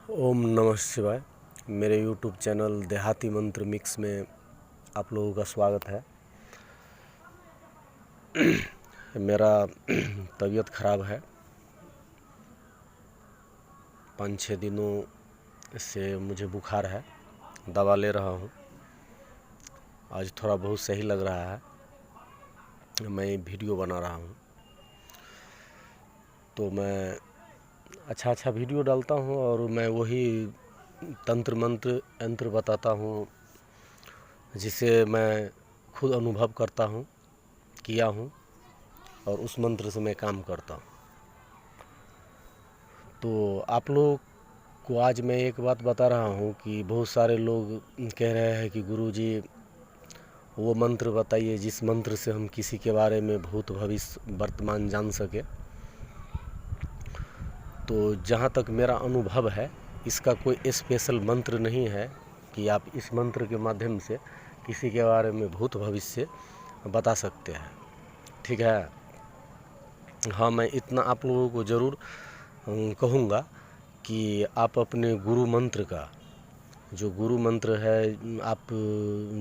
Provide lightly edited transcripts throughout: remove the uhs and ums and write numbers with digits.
ओम नमः शिवाय। मेरे YouTube चैनल देहाती मंत्र मिक्स में आप लोगों का स्वागत है। मेरा तबीयत ख़राब है। 5-6 दिनों से मुझे बुखार है, दवा ले रहा हूँ। आज थोड़ा बहुत सही लग रहा है। मैं वीडियो बना रहा हूँ तो मैं अच्छा वीडियो डालता हूँ और मैं वही तंत्र मंत्र यंत्र बताता हूँ जिसे मैं खुद अनुभव करता हूँ, किया हूँ और उस मंत्र से मैं काम करता हूँ। तो आप लोग को आज मैं एक बात बता रहा हूँ कि बहुत सारे लोग कह रहे हैं कि गुरुजी वो मंत्र बताइए जिस मंत्र से हम किसी के बारे में भूत भविष्य वर्तमान जान सके। तो जहाँ तक मेरा अनुभव है, इसका कोई स्पेशल मंत्र नहीं है कि आप इस मंत्र के माध्यम से किसी के बारे में भूत भविष्य बता सकते हैं। ठीक है। हाँ, मैं इतना आप लोगों को ज़रूर कहूँगा कि आप अपने गुरु मंत्र का, जो गुरु मंत्र है, आप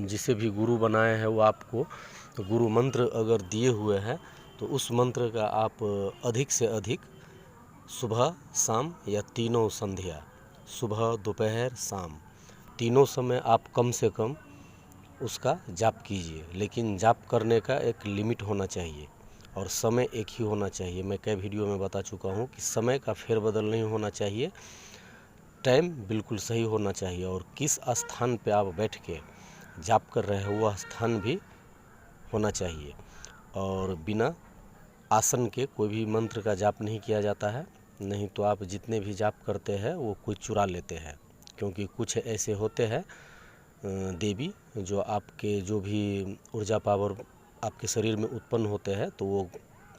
जिसे भी गुरु बनाए हैं वो आपको गुरु मंत्र अगर दिए हुए हैं तो उस मंत्र का आप अधिक से अधिक सुबह शाम या तीनों संध्या, सुबह दोपहर शाम, तीनों समय आप कम से कम उसका जाप कीजिए। लेकिन जाप करने का एक लिमिट होना चाहिए और समय एक ही होना चाहिए। मैं कई वीडियो में बता चुका हूँ कि समय का फेरबदल नहीं होना चाहिए, टाइम बिल्कुल सही होना चाहिए और किस स्थान पे आप बैठ के जाप कर रहे हो वह स्थान भी होना चाहिए। और बिना आसन के कोई भी मंत्र का जाप नहीं किया जाता है, नहीं तो आप जितने भी जाप करते हैं वो कोई चुरा लेते हैं। क्योंकि कुछ ऐसे होते हैं देवी जो आपके जो भी ऊर्जा पावर आपके शरीर में उत्पन्न होते हैं तो वो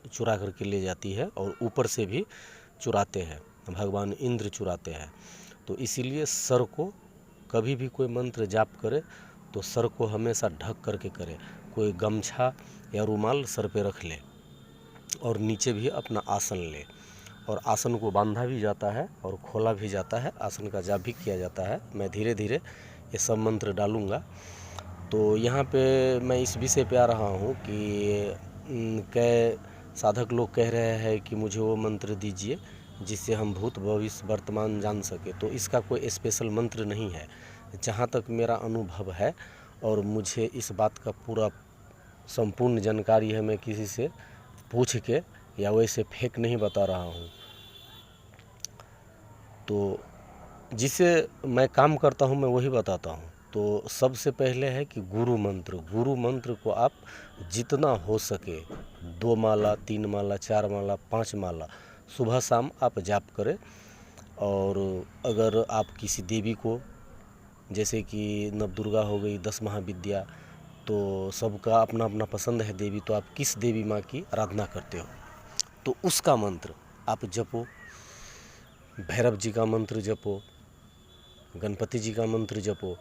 चुरा करके ले जाती है और ऊपर से भी चुराते हैं, भगवान इंद्र चुराते हैं। तो इसीलिए सर को कभी भी कोई मंत्र जाप करे तो सर को हमेशा ढक करके करे। कोई गमछा या रुमाल सर पे रख ले और नीचे भी अपना आसन ले और आसन को बांधा भी जाता है और खोला भी जाता है, आसन का जाप भी किया जाता है। मैं धीरे धीरे ये सब मंत्र डालूँगा। तो यहाँ पे मैं इस विषय पे आ रहा हूँ कि कई साधक लोग कह रहे हैं कि मुझे वो मंत्र दीजिए जिससे हम भूत भविष्य वर्तमान जान सके। तो इसका कोई स्पेशल मंत्र नहीं है। जहाँ तक मेरा अनुभव है और मुझे इस बात का पूरा संपूर्ण जानकारी है, मैं किसी से पूछ के या वैसे फेक नहीं बता रहा हूँ। तो जिसे मैं काम करता हूँ मैं वही बताता हूँ। तो सबसे पहले है कि गुरु मंत्र को आप जितना हो सके 2 माला, 3 माला, 4 माला, 5 माला सुबह शाम आप जाप करें। और अगर आप किसी देवी को, जैसे कि नवदुर्गा हो गई, 10 महाविद्या, तो सबका अपना अपना पसंद है देवी, तो आप किस देवी माँ की आराधना करते हो तो उसका मंत्र आप जपो। भैरव जी का मंत्र जपो, गणपति जी का मंत्र जपो।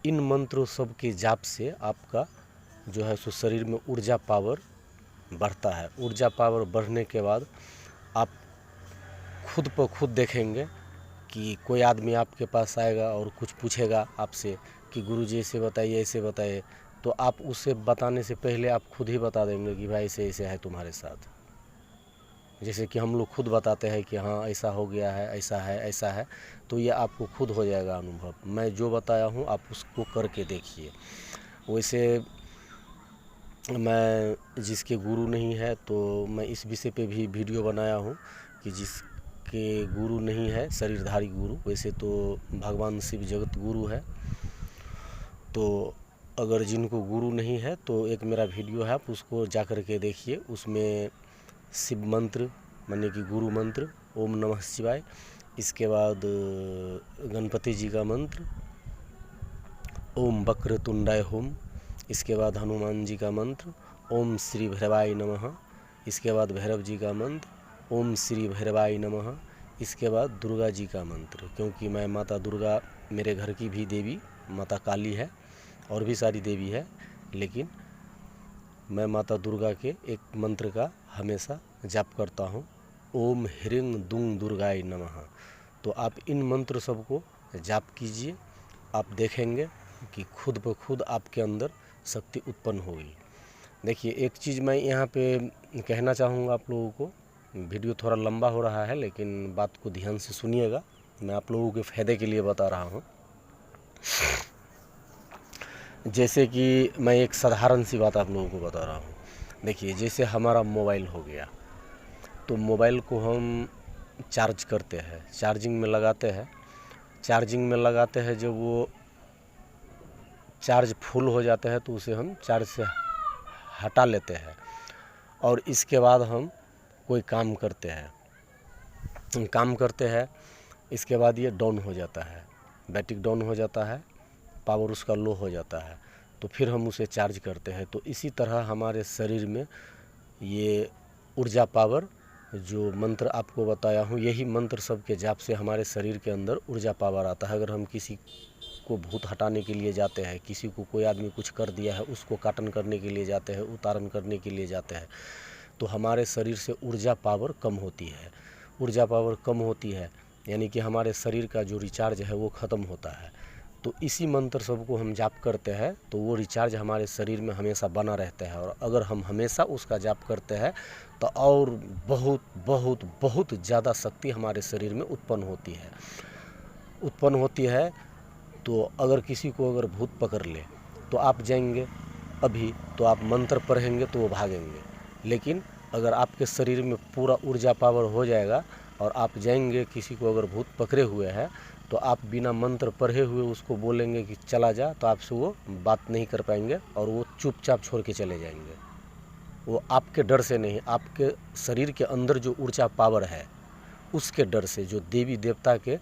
इन मंत्रों सब के जाप से आपका जो है सो शरीर में ऊर्जा पावर बढ़ता है। ऊर्जा पावर बढ़ने के बाद आप खुद प खुद देखेंगे कि कोई आदमी आपके पास आएगा और कुछ पूछेगा आपसे कि गुरुजी ऐसे बताइए, ऐसे बताइए, तो आप उसे बताने से पहले आप खुद ही बता देंगे कि भाई ऐसे ऐसे है तुम्हारे साथ। जैसे कि हम लोग खुद बताते हैं कि हाँ ऐसा हो गया है, ऐसा है, ऐसा है, तो ये आपको खुद हो जाएगा अनुभव। मैं जो बताया हूँ आप उसको करके देखिए। वैसे मैं जिसके गुरु नहीं है तो मैं इस विषय पे भी वीडियो बनाया हूँ कि जिसके गुरु नहीं है, शरीरधारी गुरु, वैसे तो भगवान शिव जगत गुरु है। तो अगर जिनको गुरु नहीं है तो एक मेरा वीडियो है, आप उसको जा कर के देखिए। उसमें शिव मंत्र माने कि गुरु मंत्र ओम नमः शिवाय, इसके बाद गणपति जी का मंत्र ओम वक्रतुंडाय होम, इसके बाद हनुमान जी का मंत्र ओम श्री भैरवाय नमः, इसके बाद भैरव जी का मंत्र ओम श्री भैरवाय नमः, इसके बाद दुर्गा जी का मंत्र। क्योंकि मैं माता दुर्गा, मेरे घर की भी देवी माता काली है और भी सारी देवी है, लेकिन मैं माता दुर्गा के एक मंत्र का हमेशा जाप करता हूँ, ओम ह्रीं दुं दुर्गाय नमः। तो आप इन मंत्र सबको जाप कीजिए, आप देखेंगे कि खुद ब खुद आपके अंदर शक्ति उत्पन्न होगी। देखिए एक चीज़ मैं यहाँ पे कहना चाहूँगा आप लोगों को, वीडियो थोड़ा लंबा हो रहा है लेकिन बात को ध्यान से सुनिएगा, मैं आप लोगों के फ़ायदे के लिए बता रहा हूँ। जैसे कि मैं एक साधारण सी बात आप लोगों को बता रहा हूँ। देखिए जैसे हमारा मोबाइल हो गया, तो मोबाइल को हम चार्ज करते हैं, चार्जिंग में लगाते हैं। चार्जिंग में लगाते हैं, जब वो चार्ज फुल हो जाता है तो उसे हम चार्ज से हटा लेते हैं और इसके बाद हम कोई काम करते हैं, इसके बाद ये डाउन हो जाता है, बैटरी डाउन हो जाता है, पावर उसका लो हो जाता है, तो फिर हम उसे चार्ज करते हैं। तो इसी तरह हमारे शरीर में ये ऊर्जा पावर, जो मंत्र आपको बताया हूँ, यही मंत्र सब के जाप से हमारे शरीर के अंदर ऊर्जा पावर आता है। अगर हम किसी को भूत हटाने के लिए जाते हैं, किसी को कोई आदमी कुछ कर दिया है उसको काटन करने के लिए जाते हैं, उतारन करने के लिए जाते हैं, तो हमारे शरीर से ऊर्जा पावर कम होती है। ऊर्जा पावर कम होती है यानी कि हमारे शरीर का जो रिचार्ज है वो ख़त्म होता है। तो इसी मंत्र सबको हम जाप करते हैं तो वो रिचार्ज हमारे शरीर में हमेशा बना रहता है। और अगर हम हमेशा उसका जाप करते हैं तो और बहुत बहुत बहुत ज़्यादा शक्ति हमारे शरीर में उत्पन्न होती है। तो अगर किसी को अगर भूत पकड़ ले तो आप जाएंगे अभी, तो आप मंत्र पढ़ेंगे तो वो भागेंगे। लेकिन अगर आपके शरीर में पूरा ऊर्जा पावर हो जाएगा और आप जाएंगे, किसी को अगर भूत पकड़े हुए है तो आप बिना मंत्र पढ़े हुए उसको बोलेंगे कि चला जा, तो आपसे वो बात नहीं कर पाएंगे और वो चुपचाप छोड़ के चले जाएंगे। वो आपके डर से नहीं, आपके शरीर के अंदर जो ऊर्जा पावर है उसके डर से, जो देवी देवता के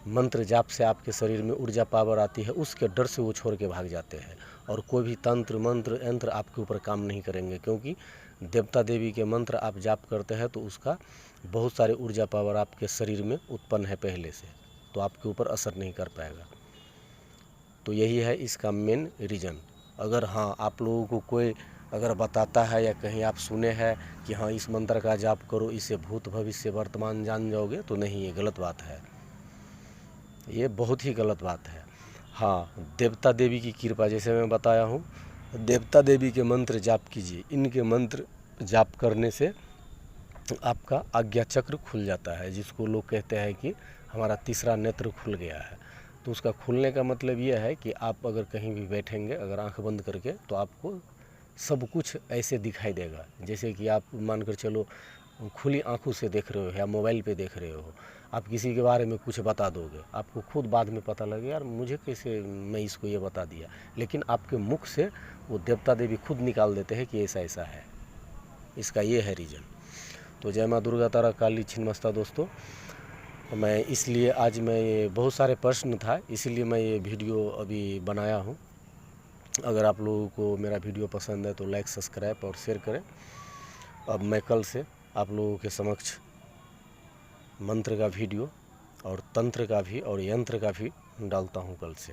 मंत्र जाप से आपके शरीर में ऊर्जा पावर आती है, उसके डर से वो छोड़ के भाग जाते हैं। और कोई भी तंत्र मंत्र यंत्र आपके ऊपर काम नहीं करेंगे, क्योंकि देवता देवी के मंत्र आप जाप करते हैं तो उसका बहुत सारे ऊर्जा पावर आपके शरीर में उत्पन्न है पहले से, तो आपके ऊपर असर नहीं कर पाएगा। तो यही है इसका मेन रीज़न। अगर हाँ आप लोगों को कोई अगर बताता है या कहीं आप सुने हैं कि हाँ इस मंत्र का जाप करो, इससे भूत भविष्य वर्तमान जान जाओगे, तो नहीं, ये गलत बात है, ये बहुत ही गलत बात है। हाँ, देवता देवी की कृपा, जैसे मैं बताया हूँ, देवता देवी के मंत्र जाप कीजिए। इनके मंत्र जाप करने से आपका आज्ञा चक्र खुल जाता है, जिसको लोग कहते हैं कि हमारा तीसरा नेत्र खुल गया है। तो उसका खुलने का मतलब यह है कि आप अगर कहीं भी बैठेंगे, अगर आंख बंद करके, तो आपको सब कुछ ऐसे दिखाई देगा जैसे कि आप मानकर चलो खुली आंखों से देख रहे हो या मोबाइल पे देख रहे हो। आप किसी के बारे में कुछ बता दोगे, आपको खुद बाद में पता लगे यार मुझे कैसे मैं इसको ये बता दिया, लेकिन आपके मुख से वो देवता देवी खुद निकाल देते हैं कि ऐसा ऐसा है। इसका ये है रीज़न। तो जय माँ दुर्गा तारा काली छिन्नमस्ता दोस्तों, मैं इसलिए आज मैं ये बहुत सारे प्रश्न था इसीलिए मैं ये वीडियो अभी बनाया हूँ। अगर आप लोगों को मेरा वीडियो पसंद है तो लाइक सब्सक्राइब और शेयर करें। अब मैं कल से आप लोगों के समक्ष मंत्र का वीडियो और तंत्र का भी और यंत्र का भी डालता हूँ कल से।